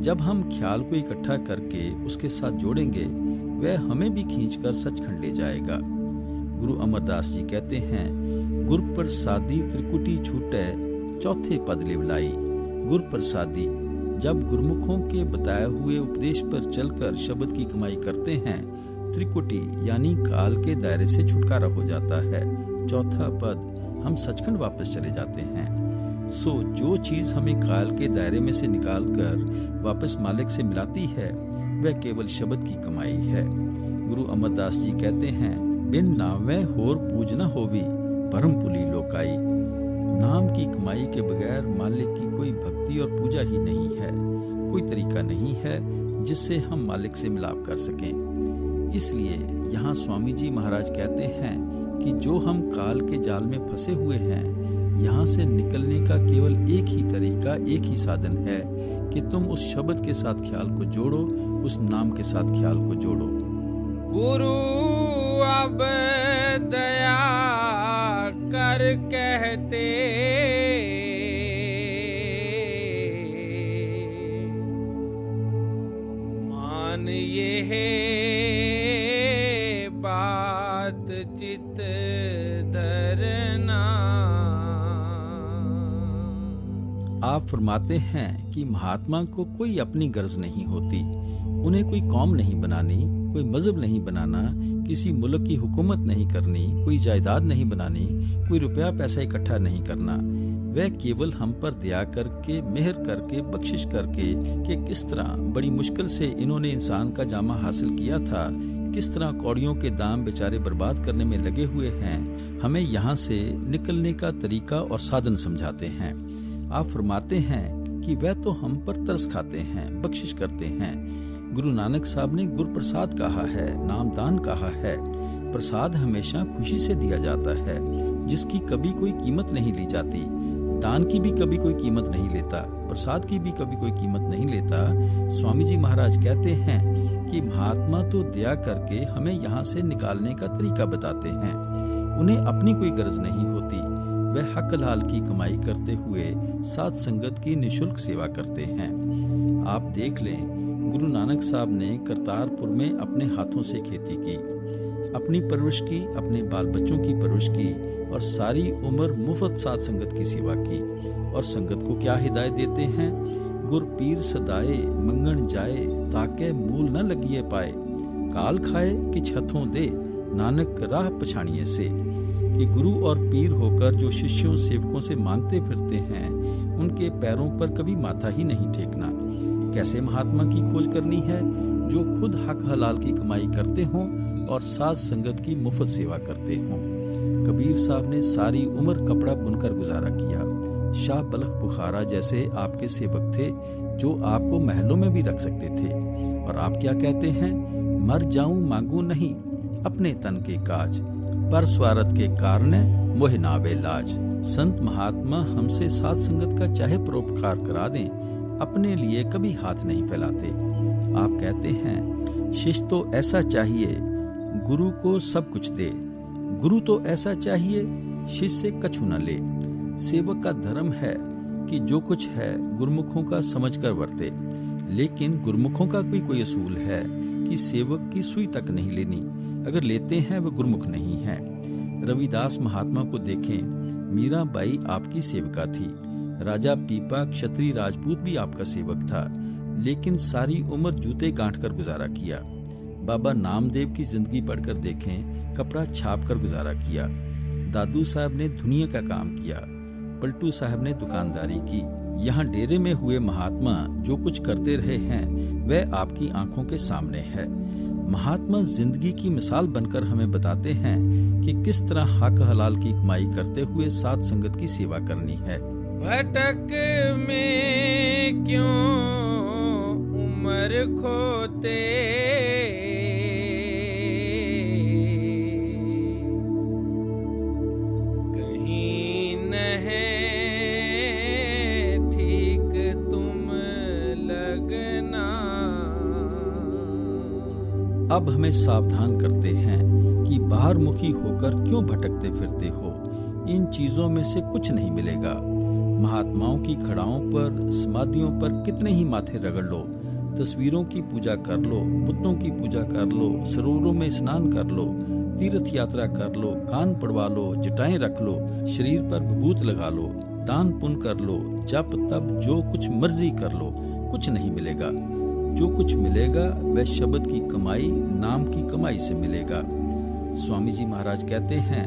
जब हम ख्याल को इकट्ठा करके उसके साथ जोड़ेंगे, वह हमें भी खींचकर सचखंड ले जाएगा। गुरु अमरदास जी कहते हैं, गुर प्रसादी त्रिकुटी छूटे, चौथे पद लिवलाई। गुर प्रसादी, जब गुरुमुखों के बताए हुए उपदेश पर चलकर शब्द की कमाई करते हैं, त्रिकुटी यानी काल के दायरे से छुटकारा हो जाता है। चौथा पद, हम सचखंड वापस चले जाते हैं। सो जो चीज हमें काल के दायरे में से निकालकर वापस मालिक से मिलाती है, वह केवल शब्द की कमाई है। गुरु अमरदास जी कहते हैं, बिन नामे होर पूज न होवी, परम पुली लोकाई। नाम की कमाई के बगैर मालिक की कोई भक्ति और पूजा ही नहीं है। कोई तरीका नहीं है जिससे हम मालिक से मिलाप कर सकें। इसलिए यहाँ स्वामी जी महाराज कहते हैं कि जो हम काल के जाल में फंसे हुए हैं, यहाँ से निकलने का केवल एक ही तरीका, एक ही साधन है कि तुम उस शब्द के साथ ख्याल को जोड़ो, उस नाम के साथ ख्याल को जोड़ो। गुरु अब दया कर कहते, मान ये है बात चित धरना। आप फरमाते हैं कि महात्मा को कोई अपनी गर्ज नहीं होती। उन्हें कोई कौम नहीं बनानी, कोई मजहब नहीं बनाना, किसी मुल्क की हुकूमत नहीं करनी, कोई जायदाद नहीं बनानी, कोई रुपया पैसा इकट्ठा नहीं करना। वह केवल हम पर दया करके, मेहर करके, बख्शिश करके कि किस तरह बड़ी मुश्किल से इन्होंने इंसान का जामा हासिल किया था, किस तरह कौड़ियों के दाम बेचारे बर्बाद करने में लगे हुए हैं, हमें यहाँ से निकलने का तरीका और साधन समझाते हैं। आप फरमाते हैं कि वह तो हम पर तरस खाते हैं, बख्शिश करते हैं। गुरु नानक साहब ने गुर प्रसाद कहा है, नामदान कहा है। प्रसाद हमेशा खुशी से दिया जाता है, जिसकी कभी कोई कीमत नहीं ली जाती। दान की भी कभी कोई कीमत नहीं लेता, प्रसाद की भी कभी कोई कीमत नहीं लेता। स्वामी जी महाराज कहते हैं कि महात्मा तो दया करके हमें यहाँ से निकालने का तरीका बताते हैं। उन्हें अपनी कोई गरज नहीं होती। वह हक हलाल की कमाई करते हुए साथ संगत की निशुल्क सेवा करते हैं। आप देख लें, गुरु नानक साहब ने करतारपुर में अपने हाथों से खेती की, अपनी परवरिश की, अपने बाल बच्चों की परवरिश की और सारी उम्र मुफ्त साथ संगत की सेवा की। और संगत को क्या हिदायत देते हैं? गुर पीर सदाए मंगन जाए, ताके मूल न लगिए पाए। काल खाए कि छथों दे, नानक राह पछाड़िए से। कि गुरु और पीर होकर जो शिष्यों सेवकों से मांगते फिरते हैं, उनके पैरों पर कभी माथा ही नहीं टेकना। कैसे महात्मा की खोज करनी है जो खुद हक हलाल की कमाई करते हों और साथ संगत की मुफ्त सेवा करते हों। कबीर साहब ने सारी उम्र कपड़ा बुनकर गुजारा किया। शाह बलख बुखारा जैसे आपके सेवक थे जो आपको महलों में भी रख सकते थे, और आप क्या कहते हैं, मर जाऊं मांगू नहीं अपने तन के काज, पर स्वार्थ के कारण मोह नावे लाज। संत महात्मा हमसे साथ संगत का चाहे परोपकार करा दें, अपने लिए कभी हाथ नहीं फैलाते। आप कहते हैं शिष्य तो ऐसा चाहिए गुरु को सब कुछ दे, गुरु तो ऐसा चाहिए शिष्य से कछु न ले। सेवक का धर्म है कि जो कुछ है गुरुमुखों का समझकर वर्ते, लेकिन गुरुमुखों का भी कोई असूल है कि सेवक की सुई तक नहीं लेनी, अगर लेते हैं वह गुरुमुख नहीं है। रविदास महात्मा को देखें, मीराबाई आपकी सेविका थी, राजा पीपा क्षत्रिय राजपूत भी आपका सेवक था, लेकिन सारी उम्र जूते गांठ कर गुजारा किया। बाबा नामदेव की जिंदगी पढ़कर देखें, कपड़ा छाप कर गुजारा किया। दादू साहब ने दुनिया का काम किया, पलटू साहब ने दुकानदारी की। यहाँ डेरे में हुए महात्मा जो कुछ करते रहे हैं वह आपकी आंखों के सामने है। महात्मा जिंदगी की मिसाल बनकर हमें बताते हैं कि किस तरह हक हलाल की कमाई करते हुए साथ संगत की सेवा करनी है। भटक में क्यों उम्र खोते, कहीं न है ठीक तुम लगना। अब हमें सावधान करते हैं कि बाहर मुखी होकर क्यों भटकते फिरते हो, इन चीजों में से कुछ नहीं मिलेगा। महात्माओं की खड़ाओं पर, समाधियों पर कितने ही माथे रगड़ लो, तस्वीरों की पूजा कर लो, बुतों की पूजा कर लो, सरोवरों में स्नान कर लो, तीर्थ यात्रा कर लो, कान पड़वा लो, जटाएं रख लो, शरीर पर विभूत लगा लो, दान पुण्य कर लो, जप तप जो कुछ मर्जी कर लो, कुछ नहीं मिलेगा। जो कुछ मिलेगा वह शब्द की कमाई, नाम की कमाई से मिलेगा। स्वामी जी महाराज कहते हैं,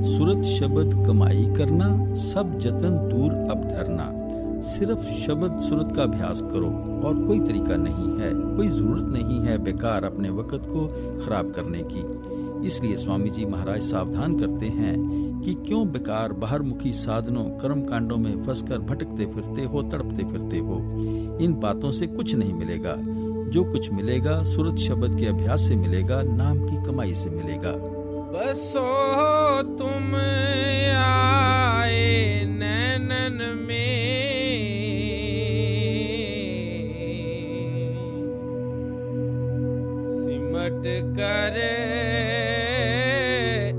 सुरत शब्द कमाई करना, सब जतन दूर अब धरना। सिर्फ शब्द सुरत का अभ्यास करो और कोई तरीका नहीं है, कोई जरूरत नहीं है बेकार अपने वक्त को खराब करने की। इसलिए स्वामी जी महाराज सावधान करते हैं कि क्यों बेकार बाहर मुखी साधनों कर्म कांडों में फंसकर भटकते फिरते हो, तड़पते फिरते हो। इन बातों से कुछ नहीं मिलेगा। जो कुछ मिलेगा सुरत शब्द के अभ्यास से मिलेगा, नाम की कमाई से मिलेगा। बसो तुम आए नैनन में, सिमट कर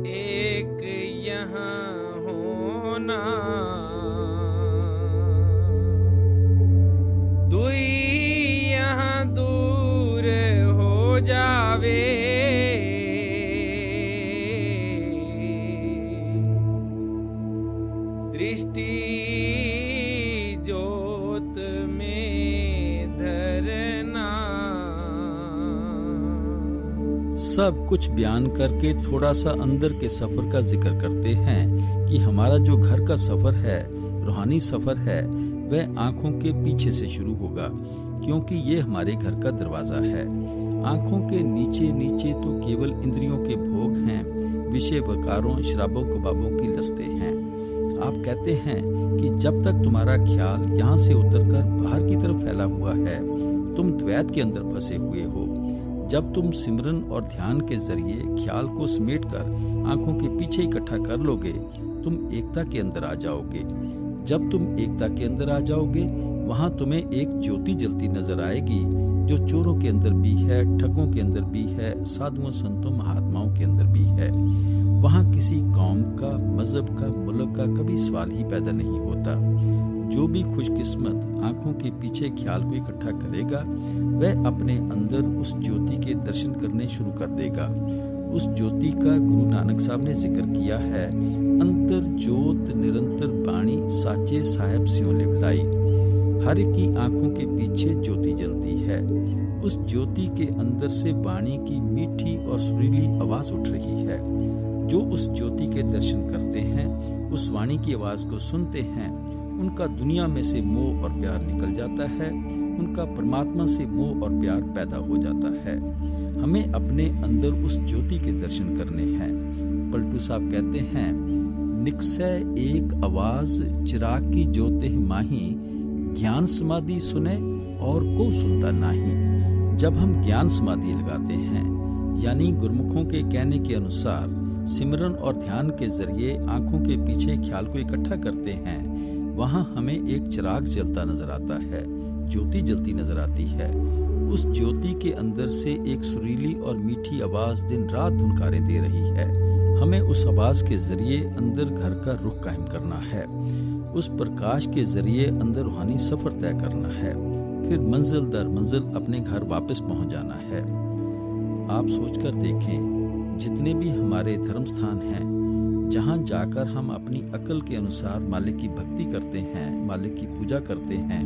एक यहाँ होना। दुई यहाँ दूर हो जावे, दृष्टि जोत में धरना। सब कुछ बयान करके थोड़ा सा अंदर के सफर का जिक्र करते हैं कि हमारा जो घर का सफर है, रूहानी सफर है, वह आंखों के पीछे से शुरू होगा, क्योंकि ये हमारे घर का दरवाजा है। आंखों के नीचे नीचे तो केवल इंद्रियों के भोग हैं, विषय वकारों, शराबों कबाबों की लस्तें हैं। आप कहते हैं कि जब तक तुम्हारा ख्याल यहाँ से उतरकर बाहर की तरफ फैला हुआ है, तुम द्वैत के अंदर फंसे हुए हो। जब तुम सिमरन और ध्यान के जरिए ख्याल को समेटकर आंखों के पीछे इकट्ठा कर लोगे, तुम एकता के अंदर आ जाओगे। जब तुम एकता के अंदर आ जाओगे, वहां तुम्हें एक ज्योति जलती नजर आएगी, जो चोरों के अंदर भी है, ठगों के अंदर भी है, साधुओं संतों महात्माओं के अंदर भी है। वहां किसी कौम का, मजहब का, मुल्क का कभी सवाल ही पैदा नहीं होता। जो भी खुशकिस्मत आंखों के पीछे ख्याल को इकट्ठा करेगा, वह अपने अंदर उस ज्योति के दर्शन करने शुरू कर देगा। उस ज्योति का गुरु नानक साहब ने जिक्र किया है, अंतर ज्योत निरंतर बाणी, साचे साहेब स्यों लिवलाई। हर एक की आंखों के पीछे ज्योति जलती है। उस ज्योति के अंदर से वाणी की मीठी और सुरीली आवाज उठ रही है। जो उस ज्योति के दर्शन करते हैं, उस वाणी की आवाज को सुनते हैं, उनका दुनिया में से मोह और प्यार निकल जाता है, उनका परमात्मा से मोह और प्यार पैदा हो जाता है। हमें अपने अंदर उस ज्योति के दर्शन करने हैं। पलटू साहब कहते हैं, निकसै एक आवाज चिराग की ज्योति माही, ज्ञान समाधि सुने और को सुनता नहीं। जब हम ज्ञान समाधि लगाते हैं, यानी गुरमुखों के कहने के अनुसार सिमरन और ध्यान के जरिए आंखों के पीछे ख्याल को इकट्ठा करते हैं, वहां हमें एक चिराग जलता नजर आता है, ज्योति जलती नजर आती है। उस ज्योति के अंदर से एक सुरीली और मीठी आवाज दिन रात धुनकारे दे रही है। हमें उस आवाज के जरिए अंदर घर का रुख कायम करना है, उस प्रकाश के जरिए अंदर रूहानी सफर तय करना है, फिर मंजिल दर मंजिल अपने घर वापस पहुंच जाना है। आप सोचकर देखें, जितने भी हमारे धर्म स्थान हैं, जहां जाकर हम अपनी अकल के अनुसार मालिक की भक्ति करते हैं, मालिक की पूजा करते हैं,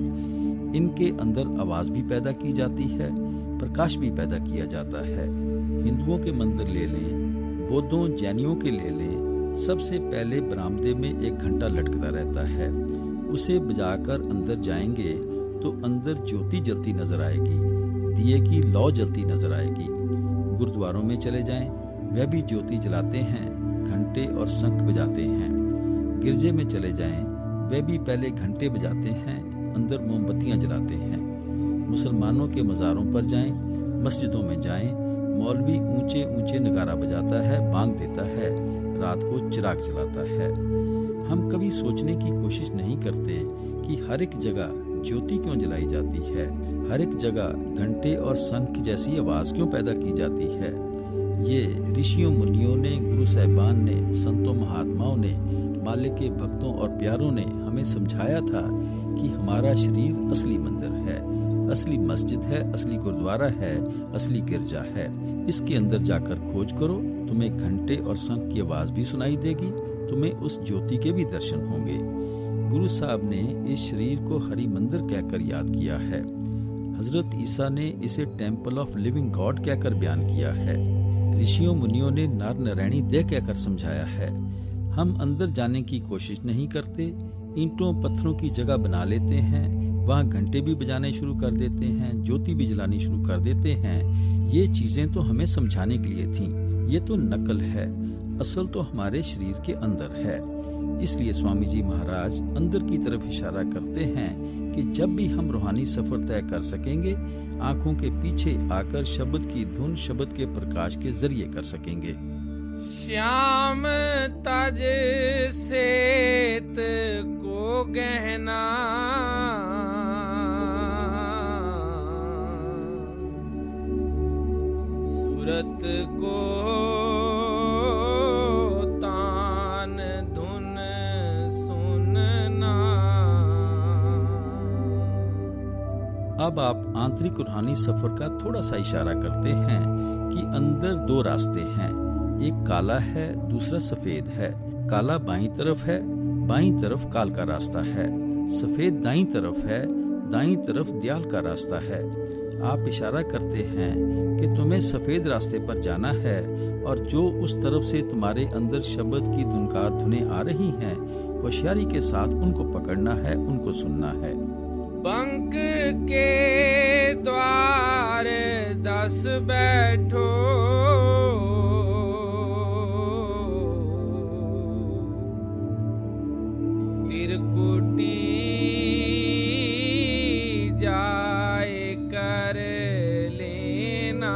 इनके अंदर आवाज भी पैदा की जाती है, प्रकाश भी पैदा किया जाता है। हिंदुओं के मंदिर ले लें, बौद्धों जैनियों के ले लें, सबसे पहले बरामदे में एक घंटा लटकता रहता है। उसे बजाकर अंदर जाएंगे तो अंदर ज्योति जलती नजर आएगी, दिए की लौ जलती नजर आएगी। गुरुद्वारों में चले जाएं, वह भी ज्योति जलाते हैं, घंटे और शंख बजाते हैं। गिरजे में चले जाएं, वे भी पहले घंटे बजाते हैं, अंदर मोमबत्तियां जलाते हैं। मुसलमानों के मज़ारों पर जाएं, मस्जिदों में जाएं, मौलवी ऊंचे ऊंचे नगारा बजाता है, बांग देता है, रात को चिराग जलाता है। हम कभी सोचने की कोशिश नहीं करते कि हर एक जगह ज्योति क्यों जलाई जाती है, हर एक जगह घंटे और शंख जैसी आवाज क्यों पैदा की जाती है। ये ऋषियों मुनियों ने, गुरु साहिबान ने, संतों महात्माओं ने, मालिक के भक्तों और प्यारों ने हमें समझाया था कि हमारा शरीर असली मंदिर है, असली मस्जिद है, असली गुरुद्वारा है, असली गिरजा है। इसके अंदर जाकर खोज करो, तुम्हें घंटे और शंख की आवाज भी सुनाई देगी, तुम्हें उस ज्योति के भी दर्शन होंगे। गुरु साहब ने इस शरीर को हरि मंदिर कहकर याद किया है। हजरत ईसा ने इसे टेम्पल ऑफ लिविंग गॉड कहकर बयान किया है। ऋषियों मुनियों ने नर नारायणी देह कहकर समझाया है। हम अंदर जाने की कोशिश नहीं करते, ईंटों पत्थरों की जगह बना लेते हैं, वहाँ घंटे भी बजाने शुरू कर देते हैं, ज्योति भी जलानी शुरू कर देते हैं। ये चीजें तो हमें समझाने के लिए थीं, ये तो नकल है, असल तो हमारे शरीर के अंदर है। इसलिए स्वामी जी महाराज अंदर की तरफ इशारा करते हैं कि जब भी हम रूहानी सफर तय कर सकेंगे, आंखों के पीछे आकर शब्द की धुन, शब्द के प्रकाश के जरिए कर सकेंगे। श्याम तज सेत को गहना, सूरत को अब आप आंतरिक रूहानी सफर का थोड़ा सा इशारा करते हैं कि अंदर दो रास्ते हैं, एक काला है, दूसरा सफेद है। काला बाईं तरफ है, बाईं तरफ काल का रास्ता है। सफेद दाईं तरफ है, दाईं तरफ दयाल का रास्ता है। आप इशारा करते हैं कि तुम्हें सफेद रास्ते पर जाना है और जो उस तरफ से तुम्हारे अंदर शब्द की धुनकार धुनें आ रही हैं, होशियारी के साथ उनको पकड़ना है, उनको सुनना है। बंक के द्वार 10 बैठो, तिरकुटी जाए कर लेना,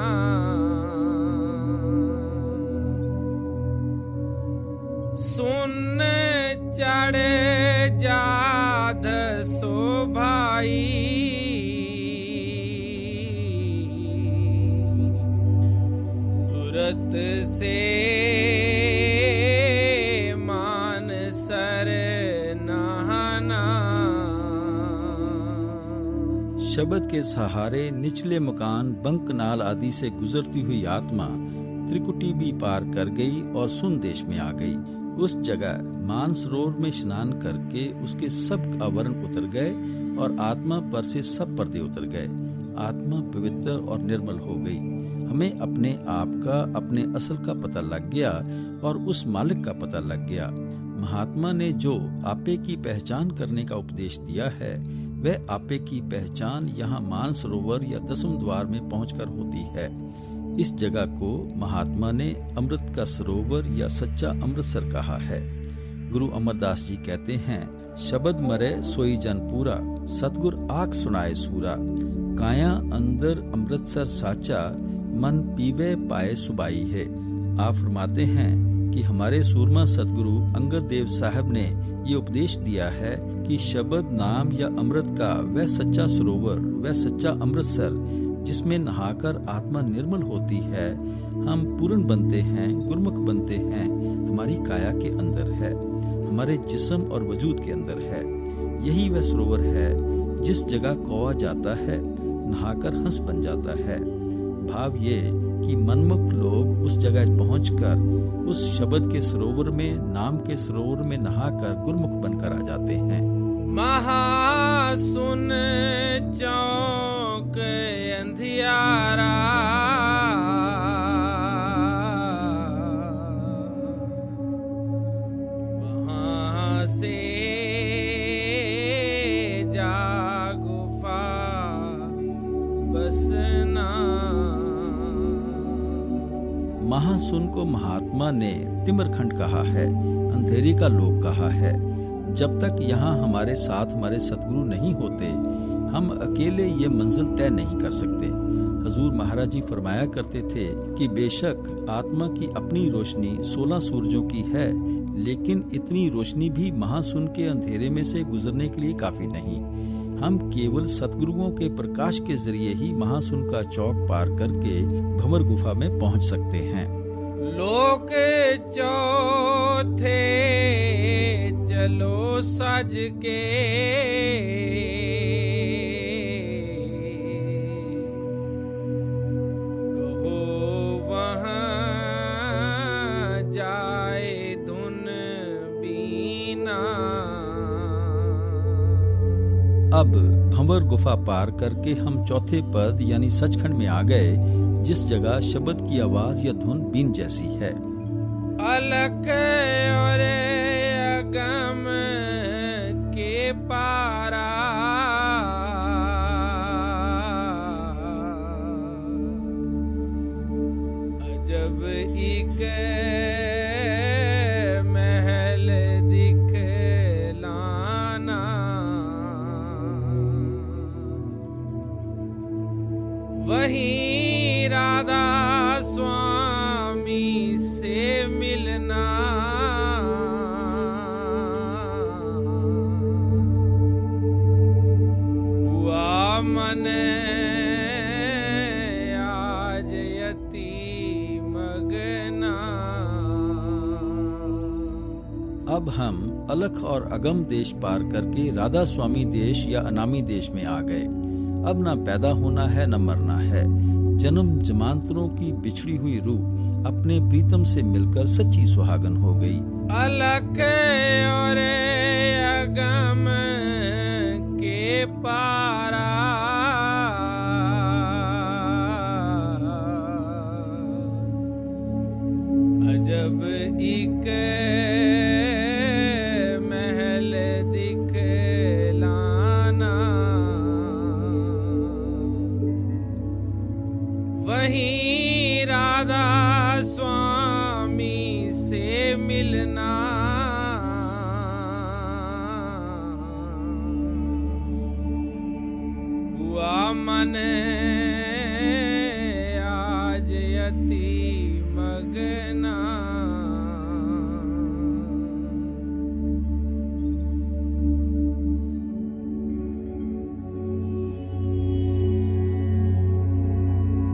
सुन चढ़ जाध सो भाई, सूरत से मान सर नहाना। शब्द के सहारे निचले मकान, बंक नाल आदि से गुजरती हुई आत्मा त्रिकुटी भी पार कर गई और सुन देश में आ गई। उस जगह मानसरोवर में स्नान करके उसके सब आवरण उतर गए और आत्मा पर से सब पर्दे उतर गए। आत्मा पवित्र और निर्मल हो गई। हमें अपने आप का, अपने असल का पता लग गया और उस मालिक का पता लग गया। महात्मा ने जो आपे की पहचान करने का उपदेश दिया है, वह आपे की पहचान यहाँ मानसरोवर या दसम द्वार में पहुंचकर होती है। इस जगह को महात्मा ने अमृत का सरोवर या सच्चा अमृतसर कहा है। गुरु अमरदास जी कहते हैं, शब्द मरे सोई जन पूरा, सतगुर आख सुनाए सूरा, काया अंदर अमृतसर साचा, मन पीवे पाए सुबाई है। आप फरमाते हैं कि हमारे सूरमा सतगुरु अंगद देव साहब ने ये उपदेश दिया है कि शब्द नाम या अमृत का वह सच्चा सरोवर, वह सच्चा अमृतसर जिसमें नहाकर आत्मा निर्मल होती है, हम पूर्ण बनते हैं, गुरमुख बनते हैं, हमारी काया के अंदर है, हमारे जिस्म और वजूद के अंदर है। यही वह सरोवर है जिस जगह कौवा जाता है, नहाकर हंस बन जाता है। भाव ये कि मनमुख लोग उस जगह पहुंचकर उस शब्द के सरोवर में, नाम के सरोवर में नहाकर गुरमुख बनकर आ जाते हैं। महासुन चौक अंधियारा, वहाँ से जा गुफा बसना। महासुन को महात्मा ने तिमरखंड कहा है, अंधेरी का लोक कहा है। जब तक यहाँ हमारे साथ हमारे सतगुरु नहीं होते, हम अकेले ये मंजिल तय नहीं कर सकते। हजूर महाराज जी फरमाया करते थे कि बेशक आत्मा की अपनी रोशनी 16 सूरजों की है, लेकिन इतनी रोशनी भी महासुन के अंधेरे में से गुजरने के लिए काफी नहीं। हम केवल सतगुरुओं के प्रकाश के जरिए ही महासुन का चौक पार करके भंवर गुफा में पहुंच सकते हैं। लोक चौथे चलो सज के, कहो वहाँ जाए धुन बीना। अब भंवर गुफा पार करके हम चौथे पद यानी सचखंड में आ गए, जिस जगह शब्द की आवाज या धुन बीन जैसी है। अलख और अगम के पारा, अजब एक महल दिखलाना, वहीं राधा स्वामी से मिलना। हुआ मन आज यति मगना। अब हम अलख और अगम देश पार करके राधा स्वामी देश या अनामी देश में आ गए। अब ना पैदा होना है न मरना है। जन्म जमांतरों की बिछड़ी हुई रूह अपने प्रीतम से मिलकर सच्ची सुहागन हो गई। अलख और अगम के पारा, अजब एक महल दिखलाना, वहीं राधा स्वामी से मिलना। हुआ मन आज यति मगना।